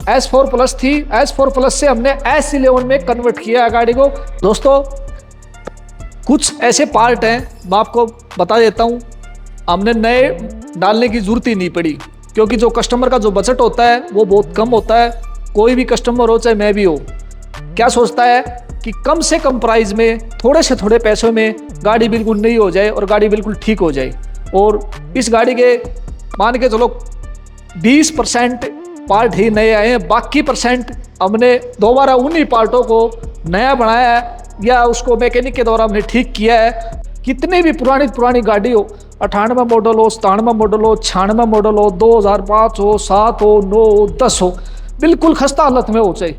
S4 plus थी, S4 plus से हमने S11 में कन्वर्ट किया है गाड़ी को। दोस्तों कुछ ऐसे पार्ट हैं, मैं आपको बता देता हूँ, हमने नए डालने की जरूरत ही नहीं पड़ी, क्योंकि जो कस्टमर का जो बजट होता है वो बहुत कम होता है। कोई भी कस्टमर हो, चाहे मैं भी हो, क्या सोचता है कि कम से कम प्राइस में, थोड़े से थोड़े पैसों में गाड़ी बिल्कुल नई हो जाए और गाड़ी बिल्कुल ठीक हो जाए। और इस गाड़ी के मान के चलो 20% पार्ट ही नए आए हैं, बाकी परसेंट हमने दोबारा उन्हीं पार्टों को नया बनाया है या उसको मैकेनिक के द्वारा हमने ठीक किया है। कितनी भी पुरानी गाड़ी हो, 98 मॉडल हो, 97 मॉडल हो, 96 मॉडल हो, 2005 हो, 7 हो, 9 हो, 10 हो, बिल्कुल खस्ता हालत में हो चाहे,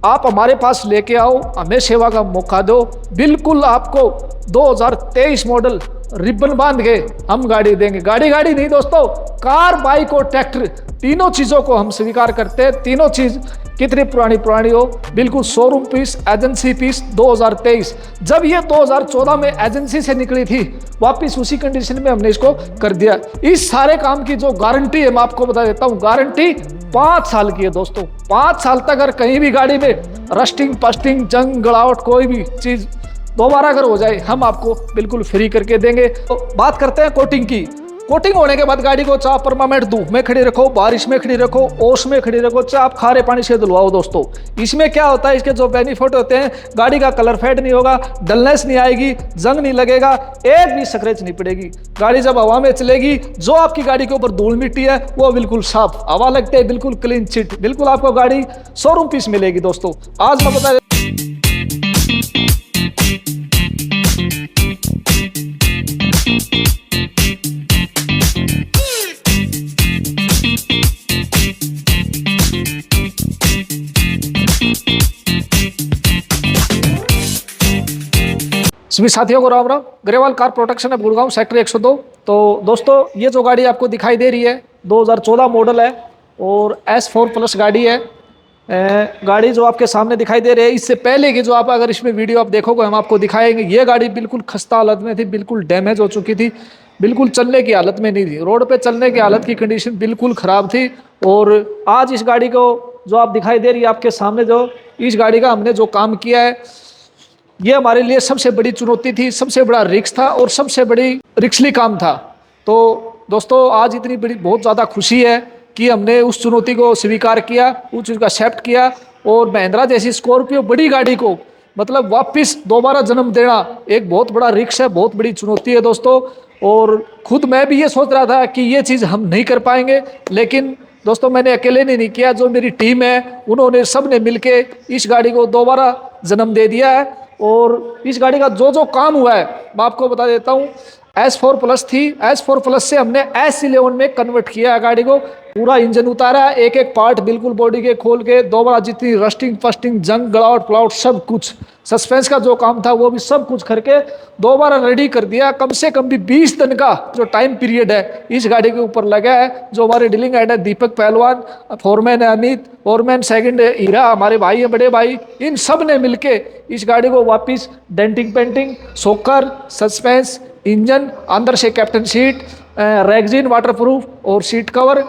आप हमारे पास लेके आओ, हमें सेवा का मौका दो। बिल्कुल आपको 2023 मॉडल रिबन बांध के हम गाड़ी देंगे। गाड़ी नहीं दोस्तों, कार, बाइक और ट्रैक्टर, तीनों चीज़ों को हम स्वीकार करते हैं। तीनों चीज़ कितनी पुरानी हो, बिल्कुल शोरूम पीस, एजेंसी पीस 2023। जब ये 2014 में एजेंसी से निकली थी, वापस उसी कंडीशन में हमने इसको कर दिया। इस सारे काम की जो गारंटी है मैं आपको बता देता हूँ, गारंटी 5 साल की है दोस्तों। 5 साल तक अगर कहीं भी गाड़ी में रस्टिंग, पस्टिंग, जंग, गड़ावट, कोई भी चीज़ दोबारा अगर हो जाए, हम आपको बिल्कुल फ्री करके देंगे। तो बात करते हैं कोटिंग की। कोटिंग होने के बाद गाड़ी को चाहे परमानेंट धूप में खड़ी रखो, बारिश में खड़ी रखो, ओस में खड़ी रखो, चाहे आप खारे पानी से धुलवाओ दोस्तों। इसमें क्या होता है, इसके जो बेनिफिट होते हैं, गाड़ी का कलर फेड नहीं होगा, डलनेस नहीं आएगी, जंग नहीं लगेगा, एक भी स्क्रैच नहीं पड़ेगी। गाड़ी जब हवा में चलेगी, जो आपकी गाड़ी के ऊपर धूल मिट्टी है वो बिल्कुल साफ, हवा लगते है बिल्कुल क्लीन चिट, बिल्कुल आपको गाड़ी शोरूम पीस मिलेगी दोस्तों। आज मैं बता सभी साथियों को राम राम। ग्रेवाल कार प्रोटेक्शन है, गुड़गांव, सेक्टर 102। तो दोस्तों ये जो गाड़ी आपको दिखाई दे रही है 2014 मॉडल है और S4 प्लस गाड़ी है। गाड़ी जो आपके सामने दिखाई दे रही है, इससे पहले की जो आप अगर इसमें वीडियो आप देखोगे, हम आपको दिखाएंगे। ये गाड़ी बिल्कुल खस्ता हालत में थी, बिल्कुल डैमेज हो चुकी थी, बिल्कुल चलने की हालत में नहीं थी, रोड पे चलने की हालत की कंडीशन बिल्कुल ख़राब थी। और आज इस गाड़ी को जो आप दिखाई दे रही है आपके सामने, जो इस गाड़ी का हमने जो काम किया है, ये हमारे लिए सबसे बड़ी चुनौती थी, सबसे बड़ा रिस्क था और सबसे बड़ी रिस्कली काम था। तो दोस्तों आज इतनी बड़ी बहुत ज़्यादा खुशी है कि हमने उस चुनौती को स्वीकार किया, उस चीज़ को एक्सेप्ट किया और महिंद्रा जैसी स्कॉर्पियो बड़ी गाड़ी को मतलब वापस दोबारा जन्म देना एक बहुत बड़ा रिस्क है, बहुत बड़ी चुनौती है दोस्तों। और खुद मैं भी ये सोच रहा था कि ये चीज़ हम नहीं कर पाएंगे, लेकिन दोस्तों मैंने अकेले ने नहीं किया, जो मेरी टीम है उन्होंने सब ने मिलके इस गाड़ी को दोबारा जन्म दे दिया है। और इस गाड़ी का जो जो काम हुआ है मैं आपको बता देता हूँ। S4 प्लस थी, S4 प्लस से हमने S11 में कन्वर्ट किया है गाड़ी को। पूरा इंजन उतारा है, एक एक पार्ट बिल्कुल बॉडी के खोल के दोबारा, जितनी रस्टिंग फस्टिंग, जंग, गड़ावट प्लाउट सब कुछ, सस्पेंस का जो काम था वो भी सब कुछ करके दोबारा रेडी कर दिया। कम से कम भी 20 दिन का जो टाइम पीरियड है इस गाड़ी के ऊपर लगा है। जो हमारे डीलिंग हेड है दीपक पहलवान, फोरमैन है अमित, फोरमैन सेकंड है हीरा, हमारे भाई है बड़े भाई, इन सब ने मिलके इस गाड़ी को वापस डेंटिंग पेंटिंग, सोकर, सस्पेंस, इंजन, अंदर से कैप्टन सीट, रेगजीन वाटरप्रूफ और सीट कवर,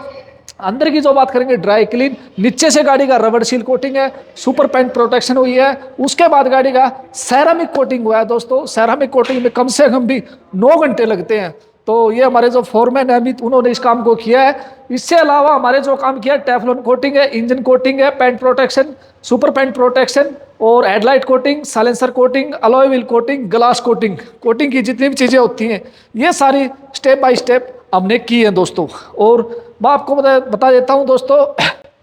अंदर की जो बात करेंगे ड्राई क्लीन, नीचे से गाड़ी का रबर सील कोटिंग है, सुपर पेंट प्रोटेक्शन हुई है। उसके बाद गाड़ी का सेरामिक कोटिंग हुआ है दोस्तों। सेरामिक कोटिंग में कम से कम भी 9 घंटे लगते हैं। तो ये हमारे जो फोरमैन है अमित, उन्होंने इस काम को किया है। इससे अलावा हमारे जो काम किया है, टेफ्लॉन कोटिंग है, इंजन कोटिंग है, paint protection, super paint protection और headlight coating, silencer coating, alloy wheel coating, glass coating, coating की जितनी भी चीज़ें होती हैं ये सारी स्टेप बाय स्टेप हमने की है दोस्तों। और मैं आपको बता देता हूँ दोस्तों,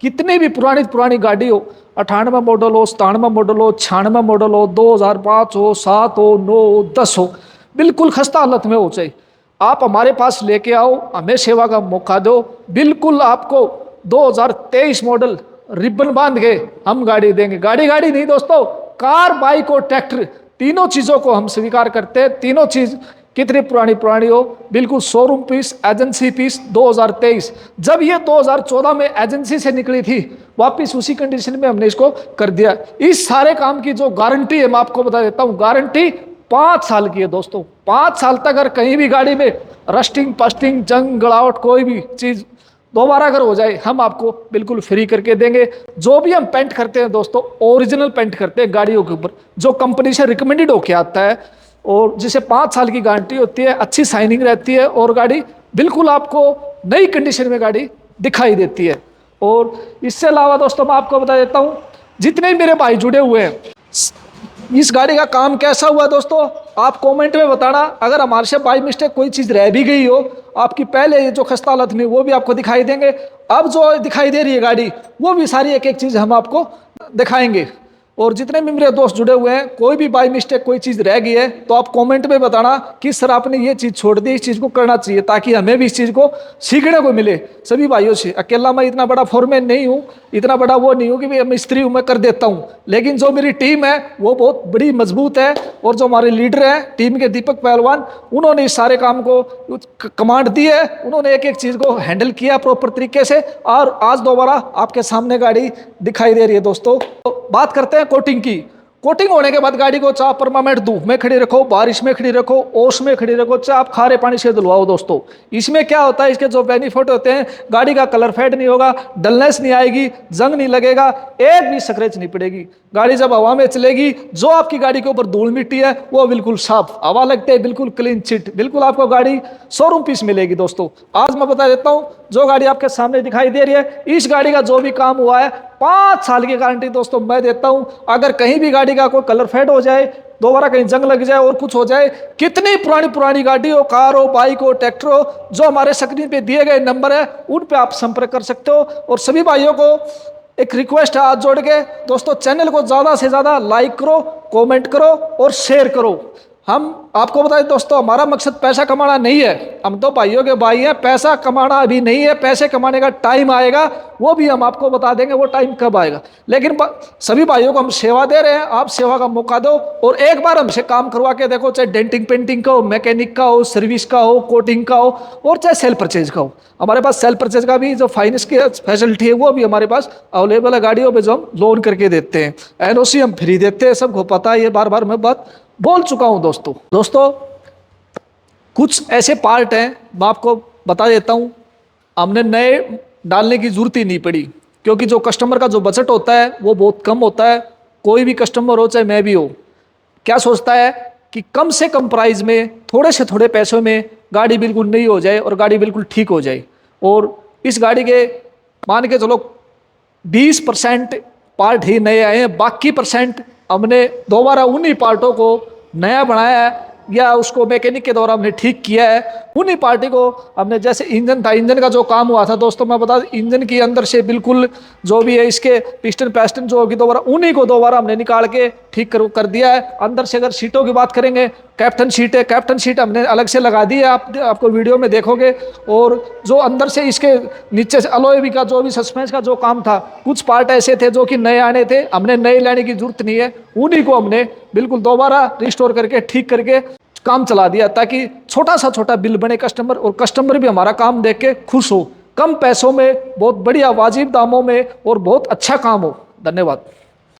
कितनी भी पुरानी गाड़ी हो, 98 मॉडल हो, 97 मॉडल हो, 96 मॉडल हो, 2005 हो, 7 हो, 9 हो, 10 हो, बिल्कुल खस्ता हालत में हो चाहे, आप हमारे पास लेके आओ, हमें सेवा का मौका दो। बिल्कुल आपको 2023 मॉडल रिबन बांध के हम गाड़ी देंगे। गाड़ी नहीं दोस्तों, कार, बाइक और ट्रैक्टर, तीनों चीज़ों को हम स्वीकार करते हैं। तीनों चीज़ कितनी पुरानी हो, बिल्कुल शोरूम पीस, एजेंसी पीस 2023। जब ये 2014 में एजेंसी से निकली थी, वापस उसी कंडीशन में हमने इसको कर दिया। इस सारे काम की जो गारंटी है मैं आपको बता देता हूँ, गारंटी 5 साल की है दोस्तों। 5 साल तक अगर कहीं भी गाड़ी में रस्टिंग, पस्टिंग, जंग, गड़ावट, कोई भी चीज़ दोबारा अगर हो जाए हम आपको बिल्कुल फ्री करके देंगे। जो भी हम पेंट करते हैं दोस्तों ओरिजिनल पेंट करते हैं गाड़ियों के ऊपर, जो कंपनी से रिकमेंडेड होके आता है और जिसे 5 साल की गारंटी होती है, अच्छी साइनिंग रहती है और गाड़ी बिल्कुल आपको नई कंडीशन में गाड़ी दिखाई देती है। और इससे अलावा दोस्तों मैं आपको बता देता हूँ, जितने मेरे भाई जुड़े हुए हैं, इस गाड़ी का काम कैसा हुआ दोस्तों आप कमेंट में बताना। अगर हमारे से बाई मिस्टेक कोई चीज़ रह भी गई हो, आपकी पहले जो खस्ता हालत में वो भी आपको दिखाई देंगे। अब जो दिखाई दे रही है गाड़ी वो भी सारी एक एक चीज़ हम आपको दिखाएंगे। और जितने भी मेरे दोस्त जुड़े हुए हैं, कोई भी बाई मिस्टेक कोई चीज़ रह गई है तो आप कमेंट में बताना कि सर आपने ये चीज़ छोड़ दी, इस चीज़ को करना चाहिए, ताकि हमें भी इस चीज़ को सीखने को मिले सभी भाइयों से। अकेला मैं इतना बड़ा फोरमैन नहीं हूँ, इतना बड़ा वो नहीं हूँ कि भाई मिस्त्री हूँ मैं कर देता हूँ, लेकिन जो मेरी टीम है वो बहुत बड़ी मजबूत है। और जो हमारे लीडर हैं टीम के दीपक पहलवान, उन्होंने इस सारे काम को कमांड दी है, उन्होंने एक एक चीज़ को हैंडल किया प्रॉपर तरीके से, और आज दोबारा आपके सामने गाड़ी दिखाई दे रही है दोस्तों। तो बात करते हैं कोटिंग की। कोटिंग होने के बाद गाड़ी को चाहे परमानेंट धूप में खड़ी रखो, बारिश में खड़ी रखो, ओस में खड़ी रखो, चाहे आप खारे पानी से धुलवाओ दोस्तों, इसमें क्या होता है, इसके जो बेनिफिट होते हैं, गाड़ी का कलर फेड नहीं होगा, डलनेस नहीं आएगी, जंग नहीं लगेगा, एक भी स्क्रैच नहीं पड़ेगी। गाड़ी जब हवा में चलेगी, जो आपकी गाड़ी के ऊपर धूल मिट्टी है वो बिल्कुल साफ, हवा लगते है बिल्कुल क्लीन चिट, बिल्कुल आपको गाड़ी शोरूम पीस मिलेगी दोस्तों। आज मैं बता देता हूँ, जो गाड़ी आपके सामने दिखाई दे रही है, इस गाड़ी का जो भी काम हुआ है 5 साल की गारंटी दोस्तों मैं देता हूं। अगर कहीं भी गाड़ी का कोई कलर फेड हो जाए, दोबारा कहीं जंग लग जाए और कुछ हो जाए, कितनी पुरानी गाड़ी हो, कार हो, बाइक हो, ट्रैक्टर हो, जो हमारे स्क्रीन पे दिए गए नंबर है उन पे आप संपर्क कर सकते हो। और सभी भाइयों को एक रिक्वेस्ट है हाथ जोड़ के दोस्तों, चैनल को ज्यादा से ज्यादा लाइक करो, कमेंट करो और शेयर करो। हम आपको बताएं दोस्तों, हमारा मकसद पैसा कमाना नहीं है, हम तो भाइयों के भाई हैं, पैसा कमाना अभी नहीं है, पैसे कमाने का टाइम आएगा, वो भी हम आपको बता देंगे वो टाइम कब आएगा। लेकिन सभी भाइयों को हम सेवा दे रहे हैं, आप सेवा का मौका दो और एक बार हमसे काम करवा के देखो, चाहे डेंटिंग पेंटिंग का हो, मैकेनिक का हो, सर्विस का हो, कोटिंग का हो, और चाहे सेल परचेज का हो। हमारे पास सेल परचेज का भी जो फाइनेंस की फैसिलिटी है वो भी हमारे पास अवेलेबल है, गाड़ियों पर जो हम लोन करके देते हैं, एनओसी हम फ्री देते हैं, सबको पता है, ये बार बार मैं बात बोल चुका हूं दोस्तों। कुछ ऐसे पार्ट हैं मैं आपको बता देता हूं, हमने नए डालने की जरूरत ही नहीं पड़ी, क्योंकि जो कस्टमर का जो बजट होता है वो बहुत कम होता है। कोई भी कस्टमर हो, चाहे मैं भी हो, क्या सोचता है कि कम से कम प्राइस में, थोड़े से थोड़े पैसों में गाड़ी बिल्कुल नई हो जाए और गाड़ी बिल्कुल ठीक हो जाए। और इस गाड़ी के मान के चलो 20% पार्ट ही नए आए हैं, बाकी परसेंट हमने दोबारा उन्हीं पार्टों को नया बनाया है या उसको मैकेनिक के द्वारा हमने ठीक किया है। उन्हीं पार्टी को हमने, जैसे इंजन था, इंजन का जो काम हुआ था दोस्तों मैं बता, इंजन के अंदर से बिल्कुल जो भी है इसके पिस्टन पैस्टन जो होगी दोबारा उन्हीं को दोबारा हमने निकाल के ठीक कर दिया है। अंदर से अगर सीटों की बात करेंगे, कैप्टन सीट है, कैप्टन सीट हमने अलग से लगा दी है, आपको वीडियो में देखोगे। और जो अंदर से इसके नीचे से अलॉय का जो भी सस्पेंस का जो काम था, कुछ पार्ट ऐसे थे जो कि नए आने थे, हमने नए लाने की जरूरत नहीं है, उन्हीं को हमने बिल्कुल दोबारा रिस्टोर करके ठीक करके काम चला दिया, ताकि छोटा सा छोटा बिल बने कस्टमर, और कस्टमर भी हमारा काम देख के खुश हो, कम पैसों में बहुत बढ़िया वाजिब दामों में और बहुत अच्छा काम हो। धन्यवाद।